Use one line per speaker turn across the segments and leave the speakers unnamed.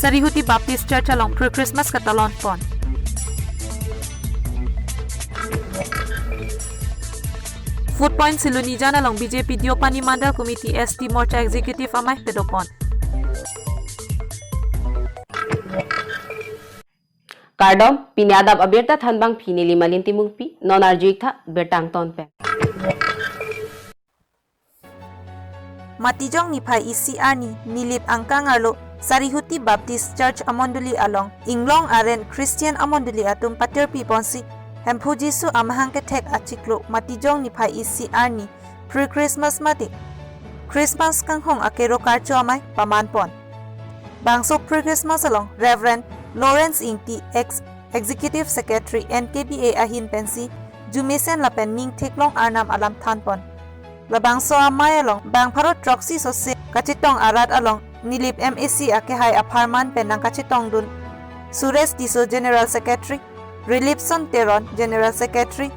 Sarihuti Baptist Church along pre-Christmas katalon pon. Food Point Silunijan along BJP Diopani Mandal Committee ST Morcha Executive amay pedopon.
Kardom, Pini Adap Abirta Thanbang Pini Limalin Timungpi, non-arjuik tha bertang ton pe.
Matijong ni Pai ECR ni nilip angkang arlo Sarihuti Baptist Church Amonduli along Inglong aren Christian Amonduli atum paterpi ponsi hempu Jisu amahang ketek achiklo matijong ni Pai ECR ni pre-Christmas mati Christmas kang hong akero karcho amay pamanpon. Bangso pre-Christmas along Reverend Lawrence Ingti Executive Secretary NKBA ahin pensi jumesen lapen ning teklong arnam alam thanpon. Labang so amay along bang parot troxy sose kachitong arat along nilip MAC akehay aparman pen ng kachitong dun Sures Tiso General Secretary Relipson Teron General Secretary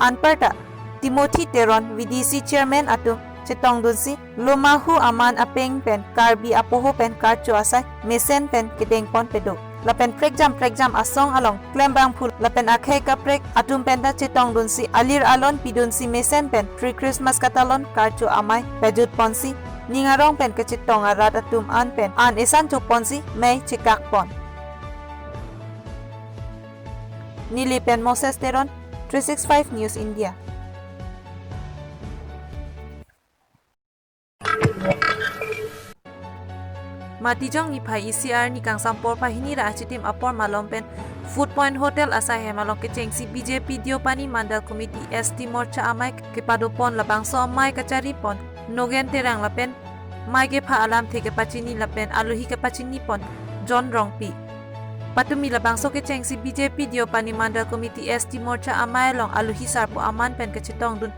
Anperta Timothy Teron VDC Chairman atum chitong dun si Lumahu Aman apeng pen Karbi Apoho pen karcho asay mesen pen kiteng pon pedo lapen pregjam asong along klembang phul lapen akhay kaprek atum penta chitong dun si alir alon pidun si mesen pen pre-Christmas katalon karcho amay pejut ponsi ningarong pen kachitong arat atum an pen an isan chuk ponsi may chikak pon nili pen Moses Teron 365 News India. Matijong ni Pai ECR ni kang sampor pahinira achitim apor malompen Food Point Hotel asahe malong kecheng si BJP Diopani Mandal Committee ST Morcha amay kepadopon labang so amay kachari pon nogen terang lapen may ke pa alam theke pachini lapen aluhi ke pachini pon John Rongpi patumi labang so kecheng si BJP Diopani Mandal Committee ST Morcha amay long aluhi sarpo aman pen kechitong dun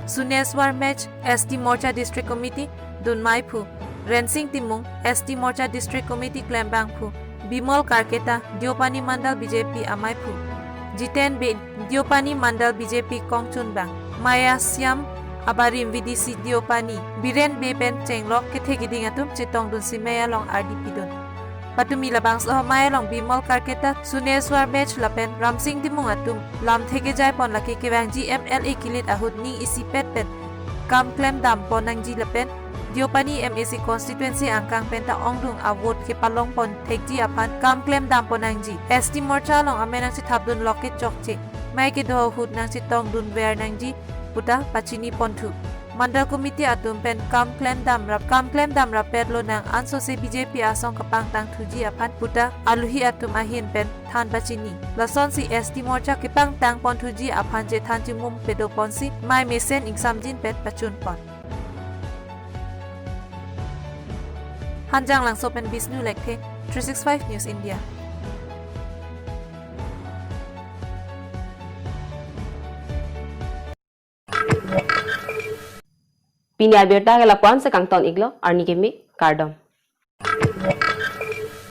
Suneswar Match ST Morcha District Committee dun Maipu Rensing Timung ST Morcha District Committee Klembang Phu Bimol Karketa Diopani Mandal BJP Amai Phu Jiten B Diopani Mandal BJP Kongchun Bang Maya Siam Abarim VDC Diopani Biren Bepen Chenglok Kethegiding atum Chitong dun si Maya long RDP dun Patumi labang so Maya long Bimol Karketa Suneswar Match lapen Ramsing Timung atum Lam Thege Jai pon laki kebang GMLA kilit ahud ning isi pet pen Kam klem dam pon nang ji lapen Diopani MAC constituency angkang penta ongdung award ke palong pon thekji apan kam claim dam pon angji ST Morcha long amenang si thabdun loket chokche mai ke do hut nang si tong dun wer nangji puta pachini pontu mandal committee atum pen kam claim dam rapet lo nang anso se BJP asong kapang tang thuji apan puta aluhi atum ahin pen than pachini lason si ST Morcha kipang tang pon thuji apan je than chimum pedo ponsi mai mesen ingsamjin pet pachun pon Hanjang lang sopen bisnu lekhe 365 News India.
Pini Abirta ke lapuan sa kangton iglo arni kemi Kardom.